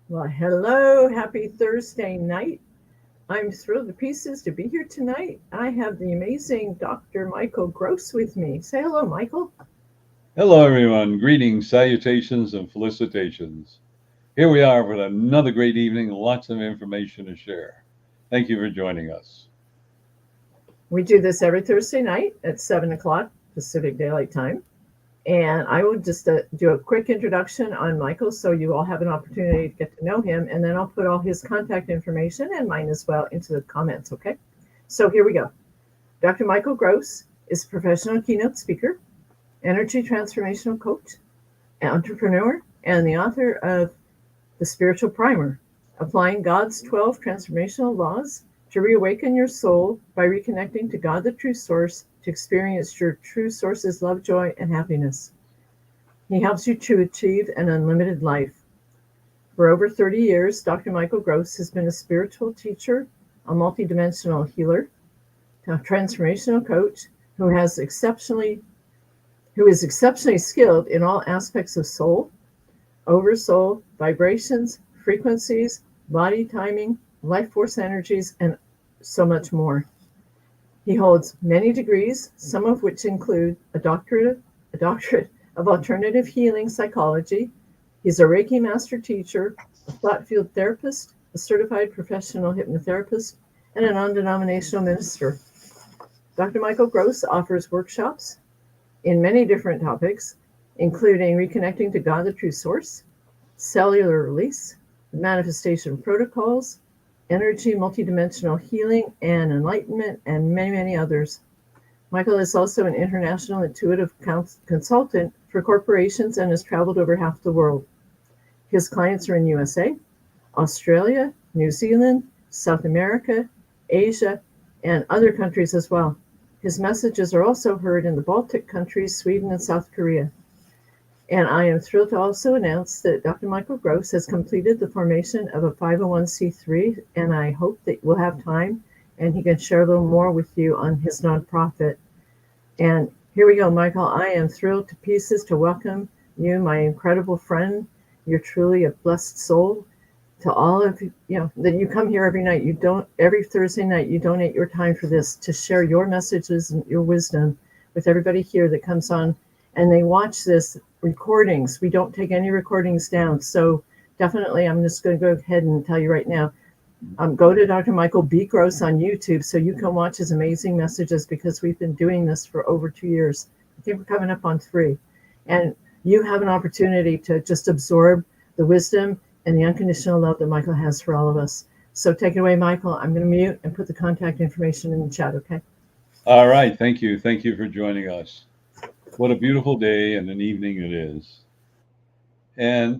Well, hello, happy Thursday night. I'm thrilled to pieces to be here tonight. I have the amazing Dr. Michael Gross with me. Say hello, Michael. Hello, everyone. Greetings, salutations, and felicitations. Here we are with another great evening, lots of information to share. Thank you for joining us. We do this every Thursday night at 7 o'clock Pacific Daylight Time. And I will just do a quick introduction on Michael so you all have an opportunity to get to know him. And then I'll put all his contact information and mine as well into the comments, okay? So here we go. Dr. Michael Gross is a professional keynote speaker, energy transformational coach, entrepreneur, and the author of The Spiritual Primer, applying God's 12 transformational laws to reawaken your soul by reconnecting to God, the true source, to experience your true source's love, joy, and happiness. He helps you to achieve an unlimited life. For over 30 years, Dr. Michael Gross has been a spiritual teacher, a multidimensional healer, a transformational coach who is exceptionally skilled in all aspects of soul, oversoul, vibrations, frequencies, body timing, life force energies, and so much more. He holds many degrees, some of which include a doctorate of alternative healing psychology. He's a Reiki master teacher, a thought field therapist, a certified professional hypnotherapist, and a non-denominational minister. Dr. Michael Gross offers workshops in many different topics, including reconnecting to God, the true source, cellular release, manifestation protocols, energy multidimensional healing and enlightenment, and many, many others. Michael is also an international intuitive consultant for corporations and has traveled over half the world. His clients are in USA, Australia, New Zealand, South America, Asia, and other countries as well. His messages are also heard in the Baltic countries, Sweden, and South Korea. And I am thrilled to also announce that Dr. Michael Gross has completed the formation of a 501c3, and I hope that we'll have time and he can share a little more with you on his nonprofit. And here we go, Michael. I am thrilled to pieces to welcome you, my incredible friend. You're truly a blessed soul. To all of you, that you come here every night. You don't every Thursday night. You donate your time for this to share your messages and your wisdom with everybody here that comes on, and they watch this recordings. We don't take any recordings down, so definitely, I'm just going to go ahead and tell you right now. Go to Dr. Michael B. Gross on YouTube so you can watch his amazing messages because we've been doing this for over 2 years. I think we're coming up on three. And you have an opportunity to just absorb the wisdom and the unconditional love that Michael has for all of us. So take it away, Michael. I'm going to mute and put the contact information in the chat, okay? All right. Thank you. Thank you for joining us. What a beautiful day and an evening it is. And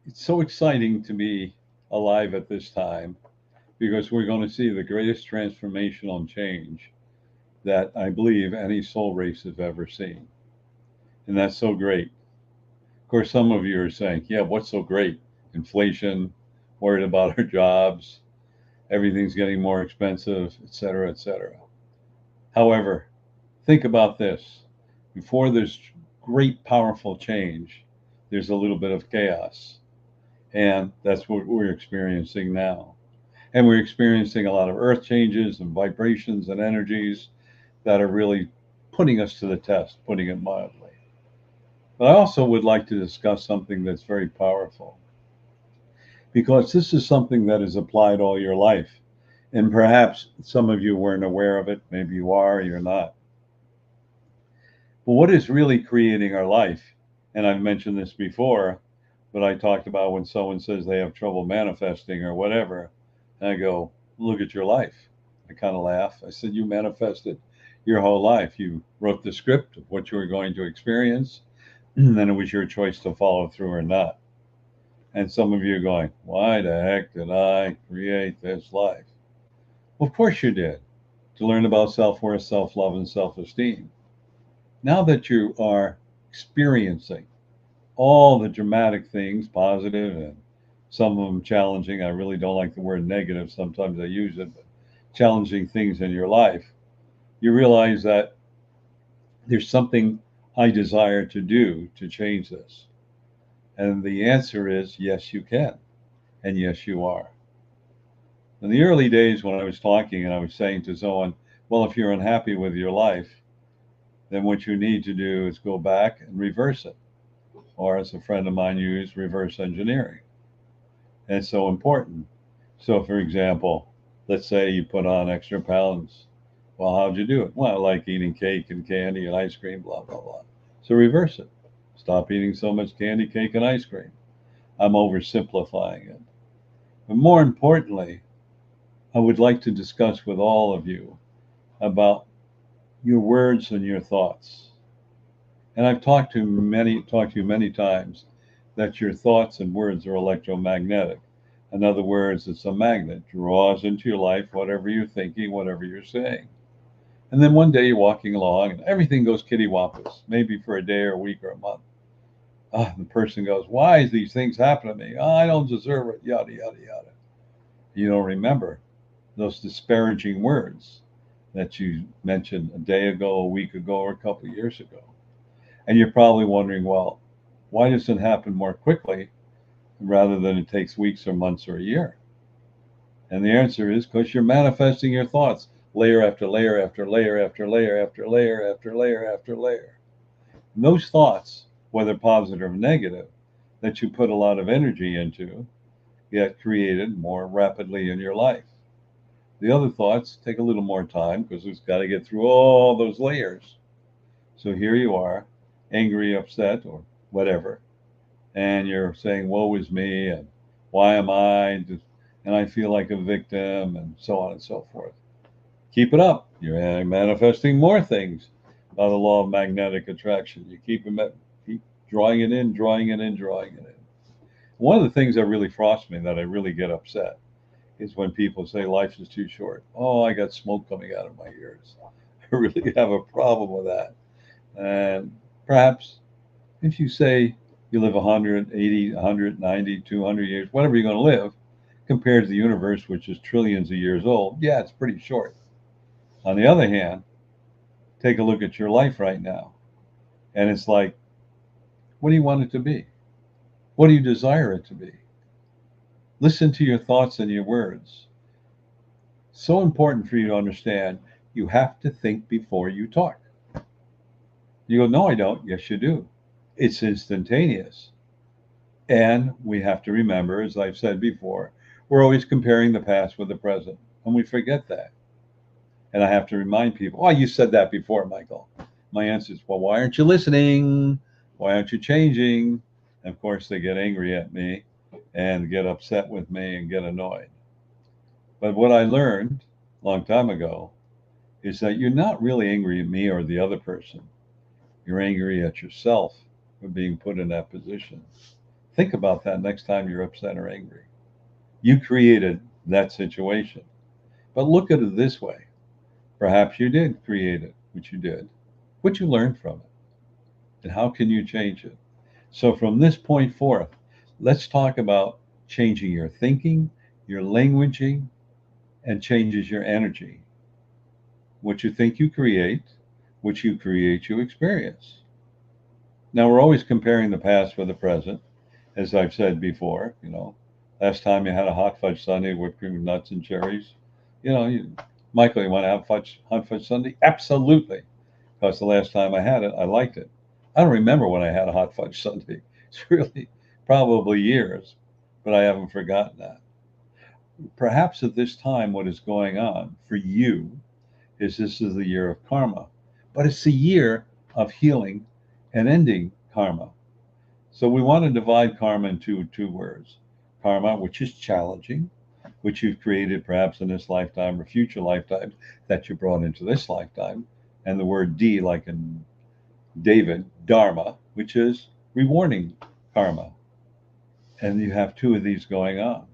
it's so exciting to be alive at this time because we're going to see the greatest transformational change that I believe any soul race has ever seen. And that's so great. Of course, some of you are saying, yeah, what's so great? Inflation, worried about our jobs, everything's getting more expensive, et cetera, et cetera. However, think about this. Before there's great, powerful change, there's a little bit of chaos. And that's what we're experiencing now. And we're experiencing a lot of earth changes and vibrations and energies that are really putting us to the test, putting it mildly. But I also would like to discuss something that's very powerful because this is something that is applied all your life. And perhaps some of you weren't aware of it. Maybe you are, you're not. But what is really creating our life? And I've mentioned this before, but I talked about when someone says they have trouble manifesting or whatever. And I go, look at your life. I kind of laugh. I said, you manifested your whole life. You wrote the script of what you were going to experience, and then it was your choice to follow through or not. And some of you are going, why the heck did I create this life? Well, of course you did, to learn about self worth, self love, and self esteem. Now that you are experiencing all the dramatic things, positive and some of them challenging, I really don't like the word negative, sometimes I use it, but challenging things in your life, you realize that there's something I desire to do to change this. And the answer is yes, you can. And yes, you are. In the early days when I was talking and I was saying to someone, well, if you're unhappy with your life, then what you need to do is go back and reverse it. Or as a friend of mine used, reverse engineering. And it's so important. So, for example, let's say you put on extra pounds. Well, how'd you do it? Well, I like eating cake and candy and ice cream, blah, blah, blah. So reverse it. Stop eating so much candy, cake, and ice cream. I'm oversimplifying it. But more importantly, I would like to discuss with all of you about your words and your thoughts. And I've talked to you many times that your thoughts and words are electromagnetic. In other words, it's a magnet, draws into your life whatever you're thinking, whatever you're saying. And then one day you're walking along and everything goes kittywampus, maybe for a day or a week or a month. The person goes, why is these things happening to me? I don't deserve it, yada, yada, yada. You don't remember those disparaging words that you mentioned a day ago, a week ago, or a couple of years ago. And you're probably wondering, well, why does it happen more quickly rather than it takes weeks or months or a year? And the answer is because you're manifesting your thoughts layer after layer after layer after layer after layer after layer after layer. And those thoughts, whether positive or negative, that you put a lot of energy into, get created more rapidly in your life. The other thoughts take a little more time because it's got to get through all those layers. So here you are, angry, upset, or whatever, and you're saying, woe is me, and why am I, and I feel like a victim, and so on and so forth. Keep it up. You're manifesting more things by the law of magnetic attraction. You keep drawing it in, drawing it in, drawing it in. One of the things that really frosts me, that I really get upset, is when people say life is too short. Oh, I got smoke coming out of my ears. I really have a problem with that. And perhaps if you say you live 180, 190, 200 years, whatever you're going to live, compared to the universe, which is trillions of years old, yeah, it's pretty short. On the other hand, take a look at your life right now. And it's like, what do you want it to be? What do you desire it to be? Listen to your thoughts and your words. So important for you to understand, you have to think before you talk. You go, no, I don't. Yes, you do. It's instantaneous. And we have to remember, as I've said before, we're always comparing the past with the present, and we forget that. And I have to remind people, oh, you said that before, Michael. My answer is, well, why aren't you listening? Why aren't you changing? And of course, they get angry at me and get upset with me and get annoyed. But what I learned a long time ago is that you're not really angry at me or the other person. You're angry at yourself for being put in that position. Think about that next time you're upset or angry. You created that situation. But look at it this way. Perhaps you did create it, which you did. What you learned from it, and how can you change it? So from this point forth, let's talk about changing your thinking, your languaging, and changes your energy. What you think you create, what you create you experience. Now we're always comparing the past with the present, as I've said before. Last time you had a hot fudge sundae, whipped cream, nuts, and cherries. Michael, you want to have hot fudge sundae? Absolutely. Because the last time I had it, I liked it. I don't remember when I had a hot fudge sundae. It's really probably years, but I haven't forgotten that. Perhaps at this time, what is going on for you is this is the year of karma, but it's the year of healing and ending karma. So we want to divide karma into two words. Karma, which is challenging, which you've created perhaps in this lifetime or future lifetimes that you brought into this lifetime. And the word D, like in David, Dharma, which is rewarding karma. And you have two of these going on.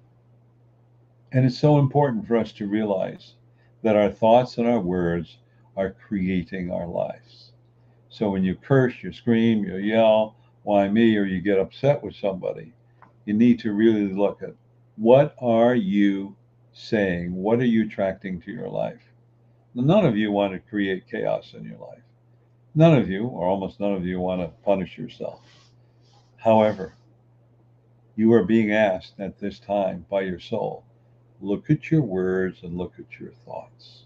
And it's so important for us to realize that our thoughts and our words are creating our lives. So when you curse, you scream, you yell, why me, or you get upset with somebody, you need to really look at what are you saying? What are you attracting to your life? Now, none of you want to create chaos in your life. None of you, or almost none of you, want to punish yourself. However, You are being asked at this time by your soul, look at your words and look at your thoughts.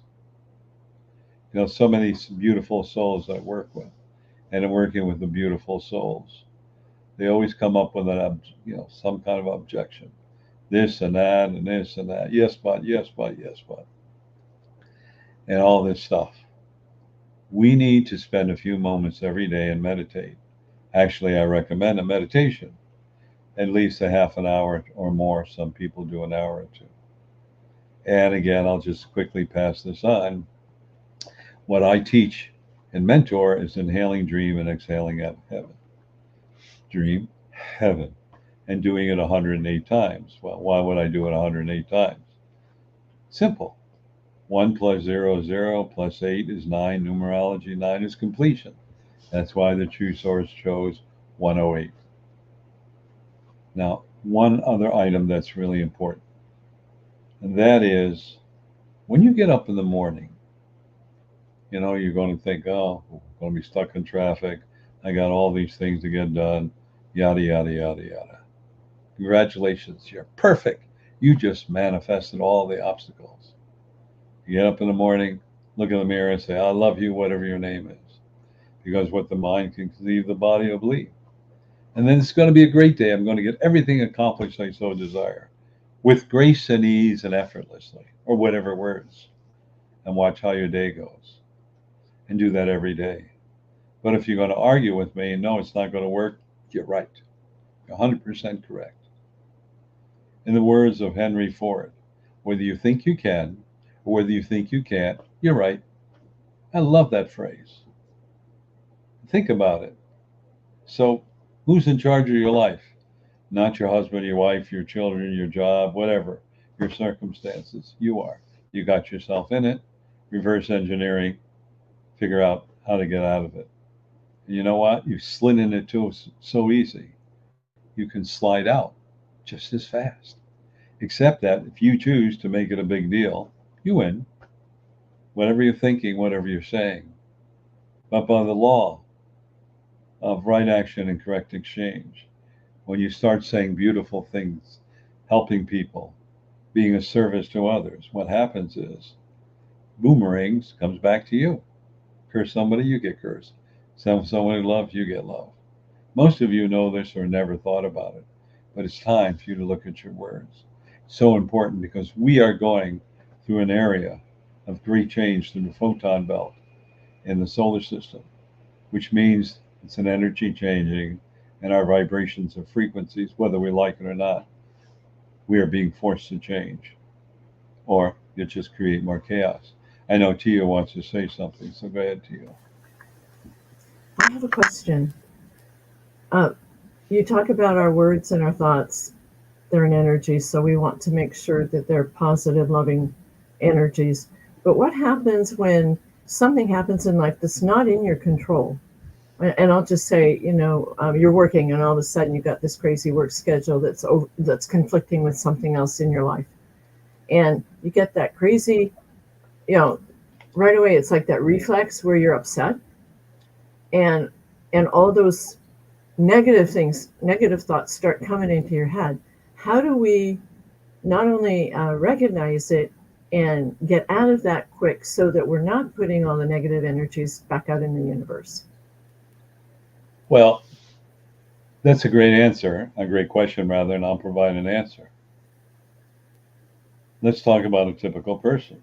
You know, so many beautiful souls I work with, and I'm working with the beautiful souls. They always come up with some kind of objection, this and that, and this and that. Yes, but yes, but yes, but, and all this stuff. We need to spend a few moments every day and meditate. Actually, I recommend a meditation, at least a half an hour or more. Some people do an hour or two. And again, I'll just quickly pass this on. What I teach and mentor is inhaling dream and exhaling heaven. Dream, heaven, and doing it 108 times. Well, why would I do it 108 times? Simple. 1 plus 0 is 0, plus 8 is 9. Numerology 9 is completion. That's why the true source chose 108. Now, one other item that's really important, and that is when you get up in the morning, you know, you're going to think, oh, I'm going to be stuck in traffic. I got all these things to get done, yada, yada, yada, yada. Congratulations, you're perfect. You just manifested all the obstacles. You get up in the morning, look in the mirror and say, I love you, whatever your name is. Because what the mind can conceive, the body will believe. And then it's going to be a great day. I'm going to get everything accomplished I so desire with grace and ease and effortlessly, or whatever words. And watch how your day goes. And do that every day. But if you're going to argue with me, no, it's not going to work, you're right. You're 100% correct. In the words of Henry Ford, whether you think you can or whether you think you can't, you're right. I love that phrase. Think about it. So, who's in charge of your life? Not your husband, your wife, your children, your job, whatever, your circumstances. You are. You got yourself in it. Reverse engineering, figure out how to get out of it. And you know what? You slid in it too so easy. You can slide out just as fast. Except that if you choose to make it a big deal, you win. Whatever you're thinking, whatever you're saying. But by the law of right action and correct exchange, when you start saying beautiful things, helping people, being a service to others, what happens is boomerangs comes back to you. Curse somebody, you get cursed. Someone who loves, you get love. Most of you know this or never thought about it, but it's time for you to look at your words. So important because we are going through an area of great change through the photon belt in the solar system, which means it's an energy changing and our vibrations of frequencies, whether we like it or not, we are being forced to change, or you just create more chaos. I know Tia wants to say something, so go ahead, Tia. I have a question. Uh, you talk about our words and our thoughts. They're an energy, so we want to make sure that they're positive, loving energies. But what happens when something happens in life that's not in your control? And I'll just say, you're working, and all of a sudden you've got this crazy work schedule that's conflicting with something else in your life, and you get that crazy, right away. It's like that reflex where you're upset, and all those negative thoughts start coming into your head. How do we not only recognize it and get out of that quick so that we're not putting all the negative energies back out in the universe? Well, that's a great answer, a great question rather, and I'll provide an answer. Let's talk about a typical person.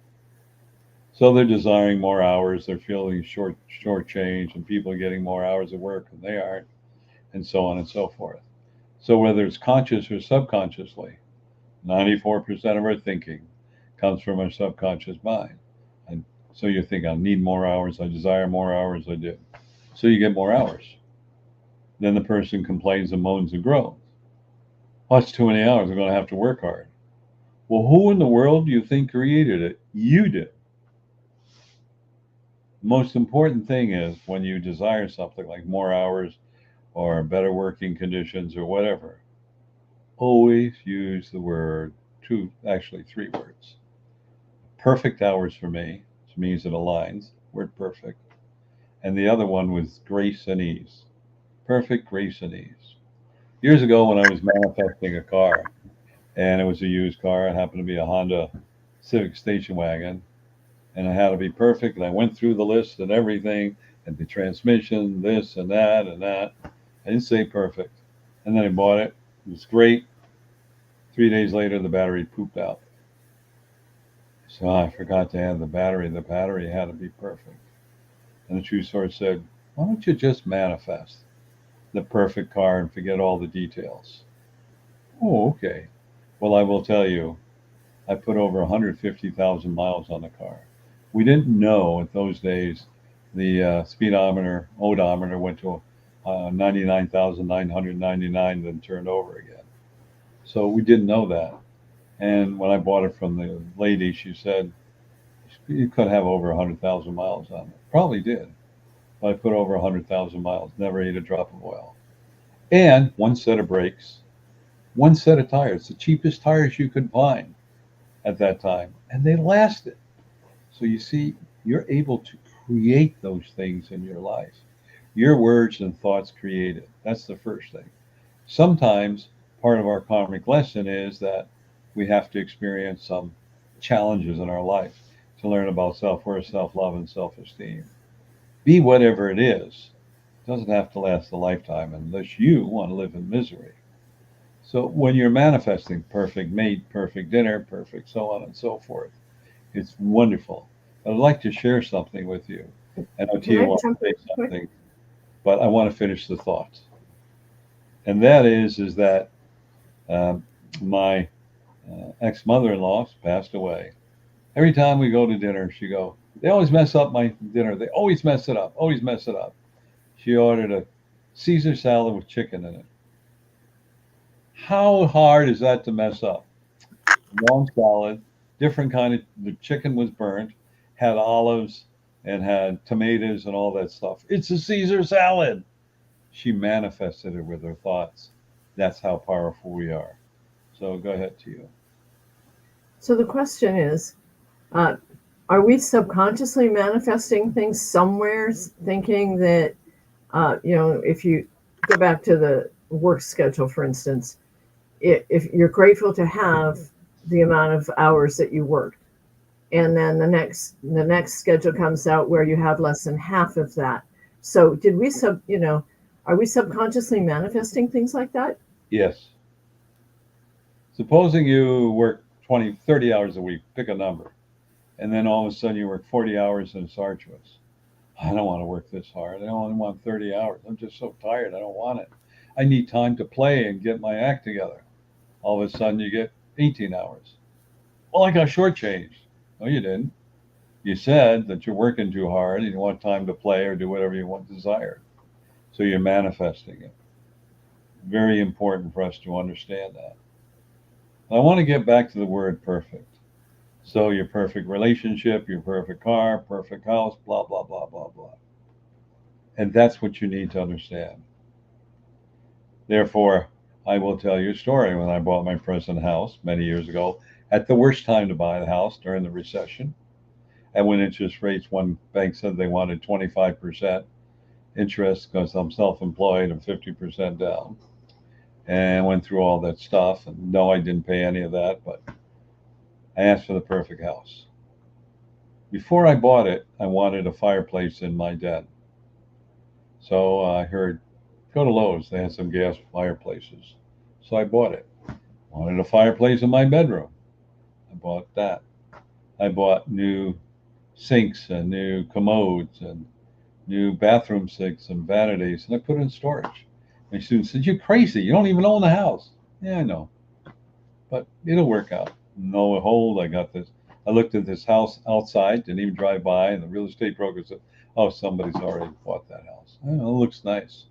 So they're desiring more hours, they're feeling short change, and people are getting more hours of work than they are, and so on and so forth. So whether it's conscious or subconsciously, 94% of our thinking comes from our subconscious mind. And so you think, I need more hours, I desire more hours, I do. So you get more hours. Then the person complains and moans and groans. Oh, it's too many hours, I'm going to have to work hard. Well, who in the world do you think created it? You did. The most important thing is when you desire something like more hours or better working conditions or whatever, always use the word, three words. Perfect hours for me, which means it aligns, word perfect. And the other one was grace and ease. Perfect grace and ease. Years ago when I was manifesting a car, and it was a used car, it happened to be a Honda Civic station wagon, and it had to be perfect. And I went through the list and everything, and the transmission, this and that and that. I didn't say perfect. And then I bought it. It was great. 3 days later, the battery pooped out. So I forgot to add the battery. The battery had to be perfect. And the true source said, why don't you just manifest the perfect car and forget all the details? Oh, okay. Well, I will tell you, I put over 150,000 miles on the car. We didn't know at those days the speedometer, odometer went to 99,999, then turned over again. So we didn't know that. And when I bought it from the lady, she said, you could have over 100,000 miles on it. Probably did. But I put over 100,000 miles, never ate a drop of oil. And one set of brakes, one set of tires, the cheapest tires you could find at that time. And they lasted. So you see, you're able to create those things in your life. Your words and thoughts create it. That's the first thing. Sometimes part of our karmic lesson is that we have to experience some challenges in our life to learn about self-worth, self-love, and self-esteem. Be whatever it is. It doesn't have to last a lifetime unless you want to live in misery. So when you're manifesting perfect mate, perfect dinner, perfect so on and so forth, it's wonderful. I'd like to share something with you. I know Can Tia I wants jump to say in quick? something, but I want to finish the thought. And that is that um, my ex-mother-in-law passed away. Every time we go to dinner, she go, they always mess up my dinner. They always mess it up. Always mess it up. She ordered a Caesar salad with chicken in it. How hard is that to mess up? Long salad, different kind of. The chicken was burnt, had olives and had tomatoes and all that stuff. It's a Caesar salad. She manifested it with her thoughts. That's how powerful we are. So go ahead to you. So the question is, uh, are we subconsciously manifesting things somewhere, thinking that, if you go back to the work schedule, for instance, if you're grateful to have the amount of hours that you worked, and then the next schedule comes out where you have less than half of that. So are we subconsciously manifesting things like that? Yes. Supposing you work 20, 30 hours a week, pick a number, and then all of a sudden you work 40 hours and it's arduous. I don't want to work this hard. I only want 30 hours. I'm just so tired. I don't want it. I need time to play and get my act together. All of a sudden you get 18 hours. Well, I got shortchanged. No, you didn't. You said that you're working too hard and you want time to play or do whatever you want desire. So you're manifesting it. Very important for us to understand that. I want to get back to the word perfect. So your perfect relationship, your perfect car, perfect house, blah, blah, blah, blah, blah. And that's what you need to understand. Therefore, I will tell you a story. When I bought my present house many years ago, at the worst time to buy the house during the recession, and when interest rates, one bank said they wanted 25% interest because I'm self employed and 50% down. And went through all that stuff. And no, I didn't pay any of that, but I asked for the perfect house. Before I bought it, I wanted a fireplace in my den. So I heard, go to Lowe's, they had some gas fireplaces. So I bought it. Wanted a fireplace in my bedroom. I bought that. I bought new sinks and new commodes and new bathroom sinks and vanities, and I put it in storage. My student said, you're crazy. You don't even own the house. Yeah, I know. But it'll work out. No hold. I got this. I looked at this house outside, didn't even drive by, and the real estate broker said, oh, somebody's already bought that house. Oh, it looks nice.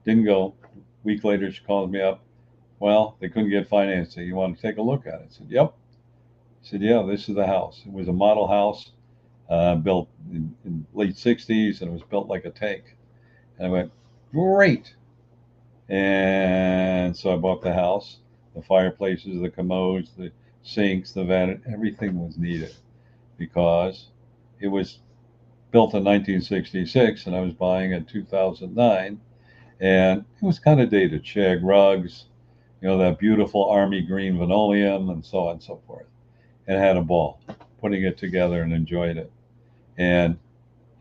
Didn't go. A week later, she called me up. Well, they couldn't get financing. You want to take a look at it? I said, yep. I said, yeah, this is the house. It was a model house built in late 60s, and it was built like a tank. And I went, great. And so I bought the house, the fireplaces, the commodes, the sinks, the vanity, everything was needed because it was built in 1966 and I was buying in 2009. And it was kind of dated. Shag rugs, that beautiful army green linoleum, and so on and so forth. And had a ball putting it together and enjoyed it. And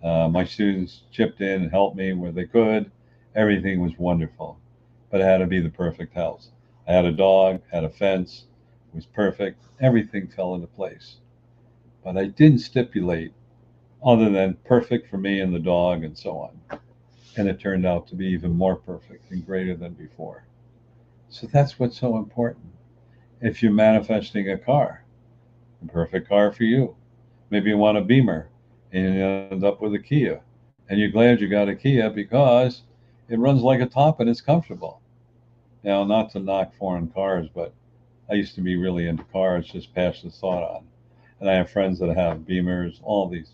my students chipped in and helped me where they could. Everything was wonderful, but it had to be the perfect house. I had a dog, had a fence, it was perfect. Everything fell into place. But I didn't stipulate other than perfect for me and the dog and so on. And it turned out to be even more perfect and greater than before. So that's what's so important. If you're manifesting a car, a perfect car for you. Maybe you want a Beamer and you end up with a Kia. And you're glad you got a Kia because it runs like a top and it's comfortable. Now, not to knock foreign cars, but I used to be really into cars, just pass the thought on. And I have friends that have Beamers, all these,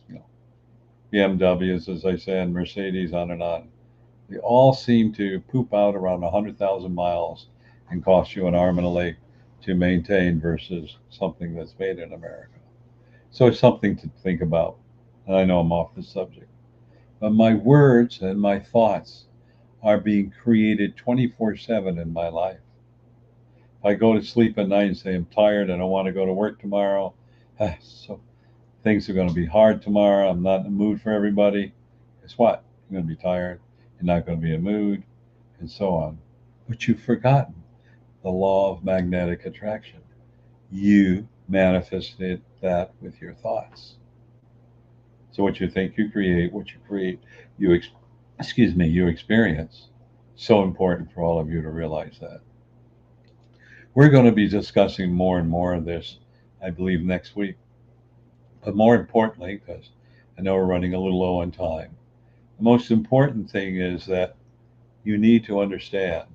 BMWs, as I said, Mercedes, on and on. They all seem to poop out around 100,000 miles and cost you an arm and a leg to maintain versus something that's made in America. So it's something to think about. And I know I'm off the subject. But my words and my thoughts are being created 24/7 in my life. If I go to sleep at night and say I'm tired and I want to go to work tomorrow, so things are going to be hard tomorrow. I'm not in the mood for everybody. Guess what? You're going to be tired. You're not going to be in the mood, and so on. But you've forgotten the law of magnetic attraction. You manifested that with your thoughts. So what you think, you create. What you create, you experience. So important for all of you to realize that. We're going to be discussing more and more of this, I believe, next week. But more importantly, because I know we're running a little low on time, the most important thing is that you need to understand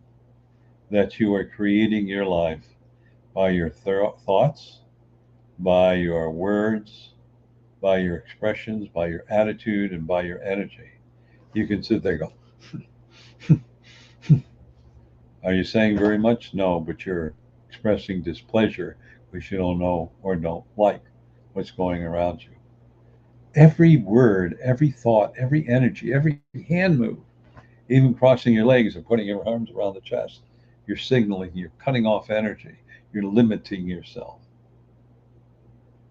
that you are creating your life by your thoughts, by your words, by your expressions, by your attitude, and by your energy. You can sit there and go, are you saying very much? No, but you're expressing displeasure because you don't know or don't like what's going around you. Every word, every thought, every energy, every hand move, even crossing your legs and putting your arms around the chest, you're signaling, you're cutting off energy, you're limiting yourself.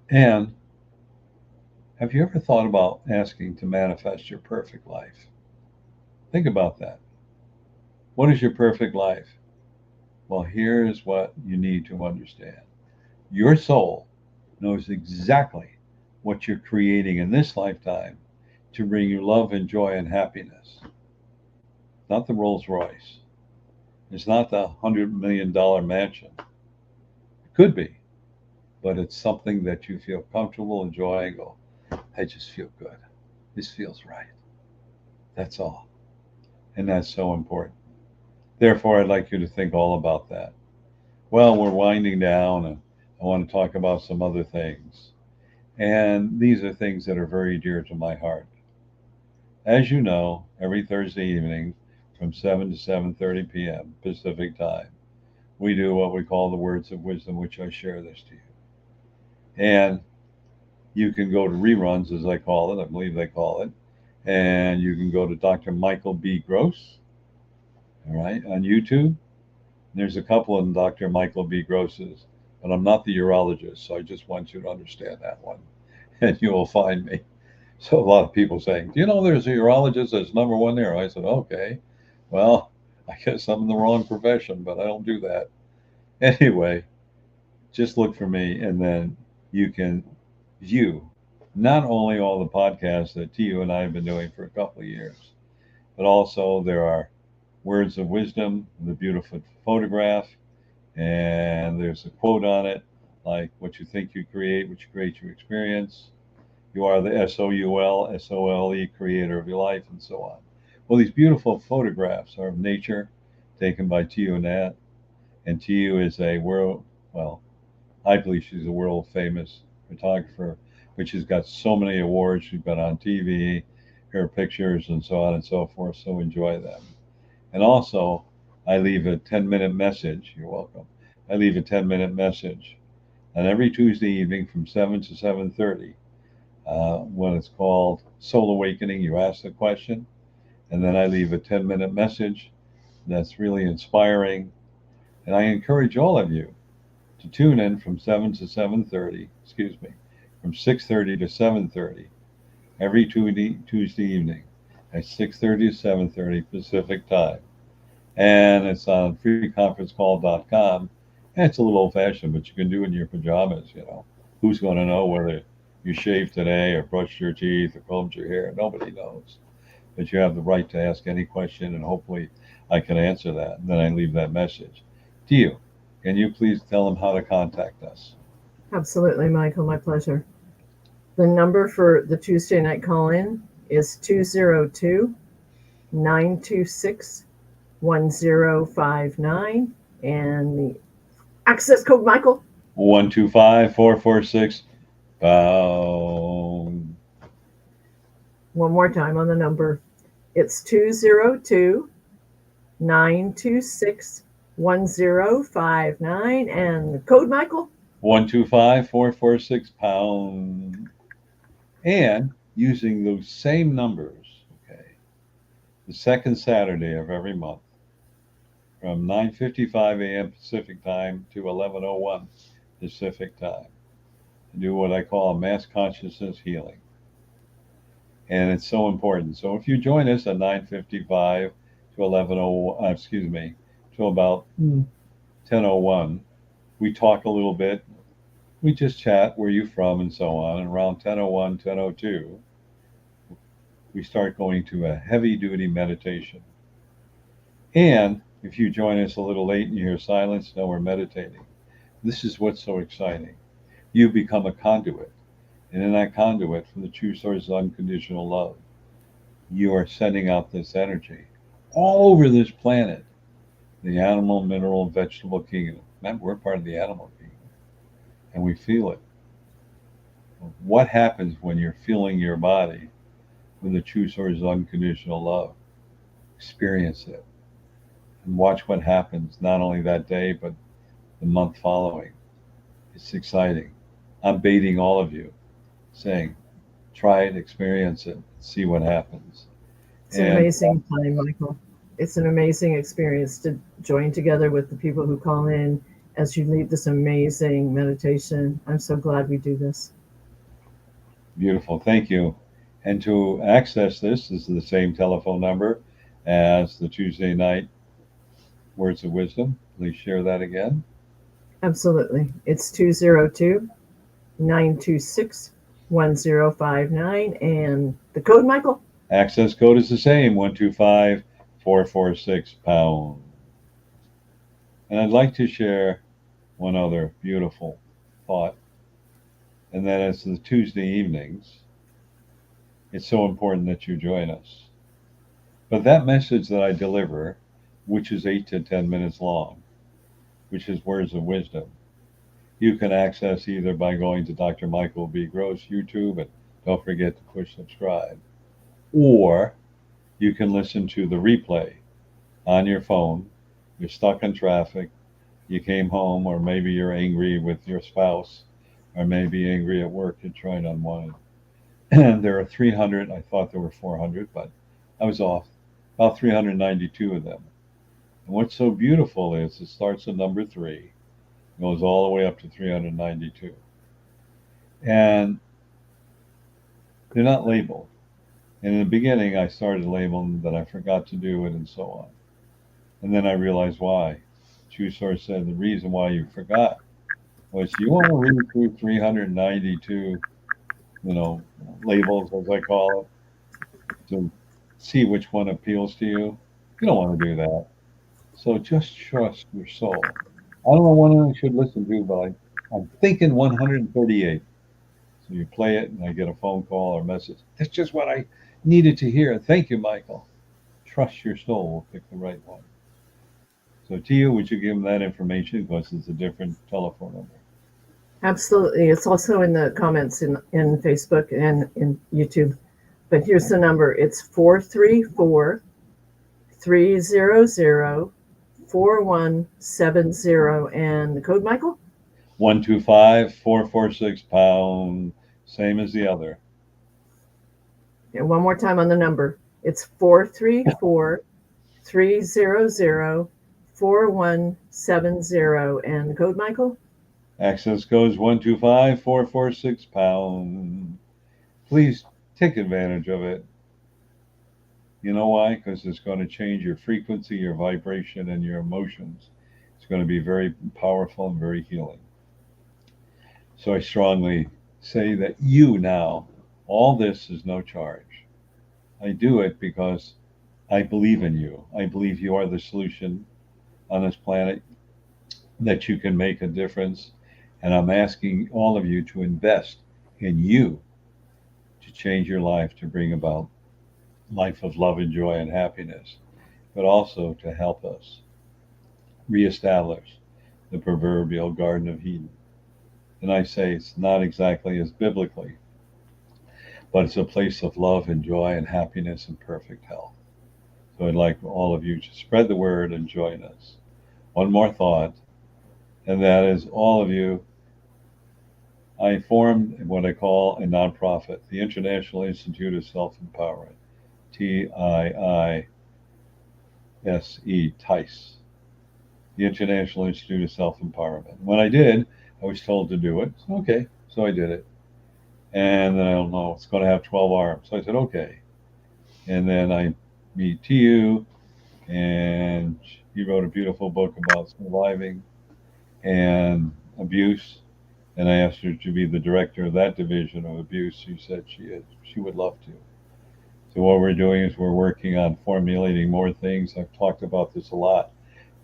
And have you ever thought about asking to manifest your perfect life? Think about that. What is your perfect life? Well, here's what you need to understand. Your soul knows exactly what you're creating in this lifetime to bring you love and joy and happiness. Not the Rolls Royce. It's not the $100 million mansion. It could be, but it's something that you feel comfortable enjoying. Go, I just feel good. This feels right. That's all. And that's so important. Therefore, I'd like you to think all about that. Well, we're winding down and I want to talk about some other things. And these are things that are very dear to my heart. As you know, every Thursday evening from 7 to 7:30 p.m. Pacific time, we do what we call the Words of Wisdom, which I share this to you. And you can go to reruns, as I call it, I believe they call it, and you can go to Dr. Michael B. Gross, all right, on YouTube. There's a couple of Dr. Michael B. Grosses, but I'm not the urologist, so I just want you to understand that one, and you will find me. So a lot of people saying, do you know there's a urologist that's number one there? I said, okay, well, I guess I'm in the wrong profession, but I don't do that. Anyway, just look for me, and then you can view not only all the podcasts that TU and I have been doing for a couple of years, but also there are Words of Wisdom, the beautiful photograph, and there's a quote on it, like what you think you create, what you create you experience. You are the SOUL, creator of your life, and so on. Well, these beautiful photographs are of nature taken by TU Nat, and TU is a world, well, I believe she's a world famous photographer, which has got so many awards. She's been on TV, her pictures, and so on and so forth. So enjoy them. And also, I leave a 10-minute message. You're welcome. I leave a 10-minute message. And every Tuesday evening from 7 to 7:30, when it's called Soul Awakening, you ask the question, and then I leave a 10-minute message, that's really inspiring. And I encourage all of you to tune in from 7 to 7:30, excuse me, from 6:30 to 7:30 every Tuesday evening at 6:30 to 7:30 Pacific time. And it's on freeconferencecall.com. And it's a little old fashioned, but you can do it in your pajamas, you know. Who's going to know whether you shaved today or brushed your teeth or combed your hair? Nobody knows. But you have the right to ask any question, and hopefully I can answer that. And then I leave that message to you. Can you please tell them how to contact us? Absolutely, Michael. My pleasure. The number for the Tuesday night call in is 202 926 1059. And the access code, Michael? 125-446 pound. One more time on the number. It's 202 926 1059. And the code, Michael? 125-446 pound. And using those same numbers, okay, the second Saturday of every month from 9:55 a.m. Pacific time to 11:01 Pacific time, to do what I call a mass consciousness healing. And it's so important. So if you join us at 9:55 to 11:01, excuse me, to about 10:01, we talk a little bit. We just chat, where you from, and so on. And around 10:01, 10:02, we start going to a heavy duty meditation. And if you join us a little late and you hear silence, no, we're meditating. This is what's so exciting. You become a conduit. And in that conduit, from the true source of unconditional love, you are sending out this energy all over this planet, the animal, mineral, and vegetable kingdom. Remember, we're part of the animal kingdom, and we feel it. What happens when you're feeling your body with the true source of unconditional love? Experience it and watch what happens, not only that day, but the month following. It's exciting. I'm baiting all of you, saying, try it, experience it, see what happens. It's an amazing time, Michael. It's an amazing experience to join together with the people who call in as you lead this amazing meditation. I'm so glad we do this. Beautiful. Thank you. And to access this is the same telephone number as the Tuesday night Words of Wisdom. Please share that again. Absolutely. It's 202 926 1059. And the code, Michael? Access code is the same, 125-446 pound. And I'd like to share one other beautiful thought, and that is the Tuesday evenings. It's so important that you join us. But that message that I deliver, which is 8 to 10 minutes long, which is Words of Wisdom, you can access either by going to Dr. Michael B. Gross YouTube, and don't forget to push subscribe, or you can listen to the replay on your phone. You're stuck in traffic, you came home, or maybe you're angry with your spouse, or maybe angry at work, you're trying to unwind. And there are 300, I thought there were 400, but I was off, about 392 of them. And what's so beautiful is it starts at number 3, goes all the way up to 392. And they're not labeled. And in the beginning, I started labeling, but I forgot to do it, and so on. And then I realized why. True Source said the reason why you forgot was you want to read through 392, labels, as I call it, to see which one appeals to you. You don't want to do that. So just trust your soul. I don't know what I should listen to, but I'm thinking 138. So you play it, and I get a phone call or message. That's just what I needed to hear. Thank you, Michael. Trust your soul will pick the right one. So to you, would you give them that information, because it's a different telephone number? Absolutely. It's also in the comments in Facebook and in YouTube. But here's the number. It's 434-300-4170. And the code, Michael? 125-446 pound. Same as the other. And one more time on the number. It's 434 300-4170. And the code, Michael? Access codes 125-446#. Please take advantage of it. You know why? Because it's going to change your frequency, your vibration, and your emotions. It's going to be very powerful and very healing. So I strongly say that you now, all this is no charge. I do it because I believe in you. I believe you are the solution on this planet, that you can make a difference. And I'm asking all of you to invest in you to change your life, to bring about life of love and joy and happiness, but also to help us reestablish the proverbial Garden of Eden. And I say it's not exactly as biblically, but it's a place of love and joy and happiness and perfect health. So I'd like all of you to spread the word and join us. One more thought, and that is all of you, I formed what I call a nonprofit, the International Institute of Self-Empowerment, TIISE, TICE, the International Institute of Self-Empowerment. When I did, I was told to do it. Okay, so I did it. And then I don't know, it's going to have 12 arms. So I said, okay. And then I meet TU, and he wrote a beautiful book about surviving and abuse. And I asked her to be the director of that division of abuse. She said she would love to. So what we're doing is we're working on formulating more things. I've talked about this a lot,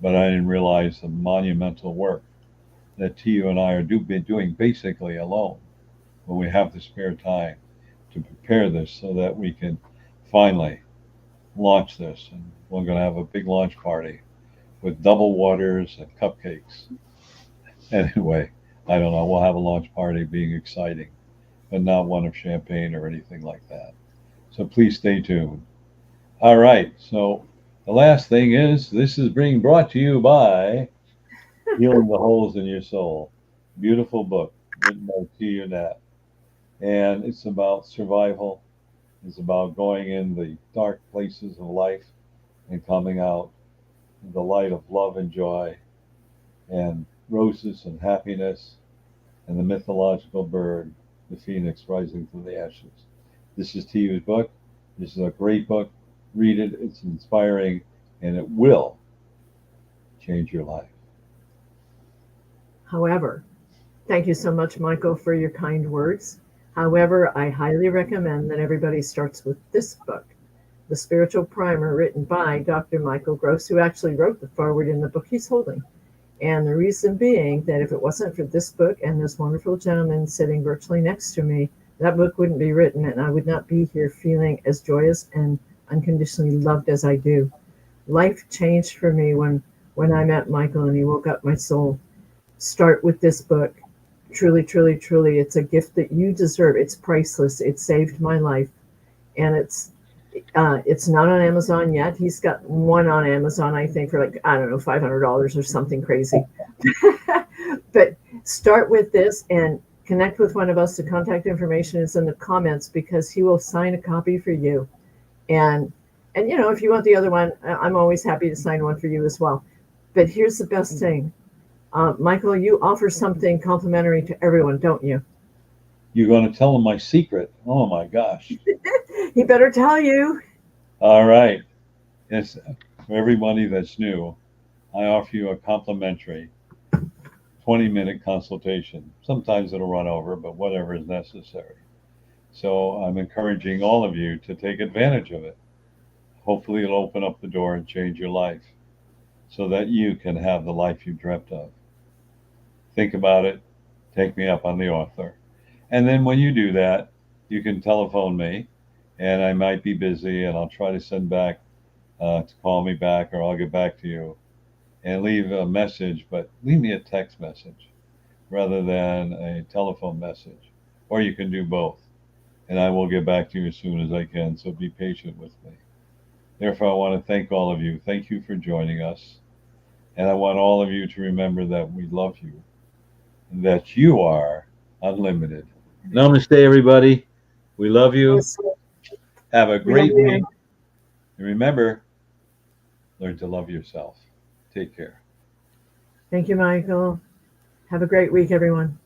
but I didn't realize the monumental work that TU and I are doing basically alone when we have the spare time to prepare this so that we can finally launch this. And we're going to have a big launch party with double waters and cupcakes. Anyway, I don't know. We'll have a launch party being exciting, but not one of champagne or anything like that. So please stay tuned. All right. So the last thing is, this is being brought to you by Healing the Holes in Your Soul. Beautiful book written by T.U. Nat. And it's about survival. It's about going in the dark places of life and coming out in the light of love and joy and roses and happiness and the mythological bird, the phoenix rising from the ashes. This is T.U.'s book. This is a great book. Read it. It's inspiring, and it will change your life. However, thank you so much, Michael, for your kind words. However, I highly recommend that everybody starts with this book, The Spiritual Primer, written by Dr. Michael Gross, who actually wrote the foreword in the book he's holding. And the reason being that if it wasn't for this book and this wonderful gentleman sitting virtually next to me, that book wouldn't be written, and I would not be here feeling as joyous and unconditionally loved as I do. Life changed for me when I met Michael and he woke up my soul. Start with this book. Truly, truly, truly, it's a gift that you deserve. It's priceless. It saved my life, and it's not on Amazon yet. He's got one on Amazon, I think, for like, I don't know, $500 or something crazy. But start with this and connect with one of us. The contact information is in the comments, because he will sign a copy for you. And you know, if you want the other one, I'm always happy to sign one for you as well. But here's the best thing. Michael, you offer something complimentary to everyone, don't you? You're going to tell him my secret. Oh my gosh. He better tell you. All right. Yes, for everybody that's new, I offer you a complimentary 20-minute consultation. Sometimes it'll run over, but whatever is necessary. So I'm encouraging all of you to take advantage of it. Hopefully it'll open up the door and change your life so that you can have the life you dreamt of. Think about it. Take me up on the offer. And then when you do that, you can telephone me, and I might be busy, and I'll try to send back to call me back, or I'll get back to you and leave a message, but leave me a text message rather than a telephone message, or you can do both, and I will get back to you as soon as I can. So be patient with me. Therefore, I want to thank all of you. Thank you for joining us. And I want all of you to remember that we love you and that you are unlimited. Namaste, everybody. We love you. Have a great week. And remember, learn to love yourself. Take care. Thank you, Michael. Have a great week, everyone.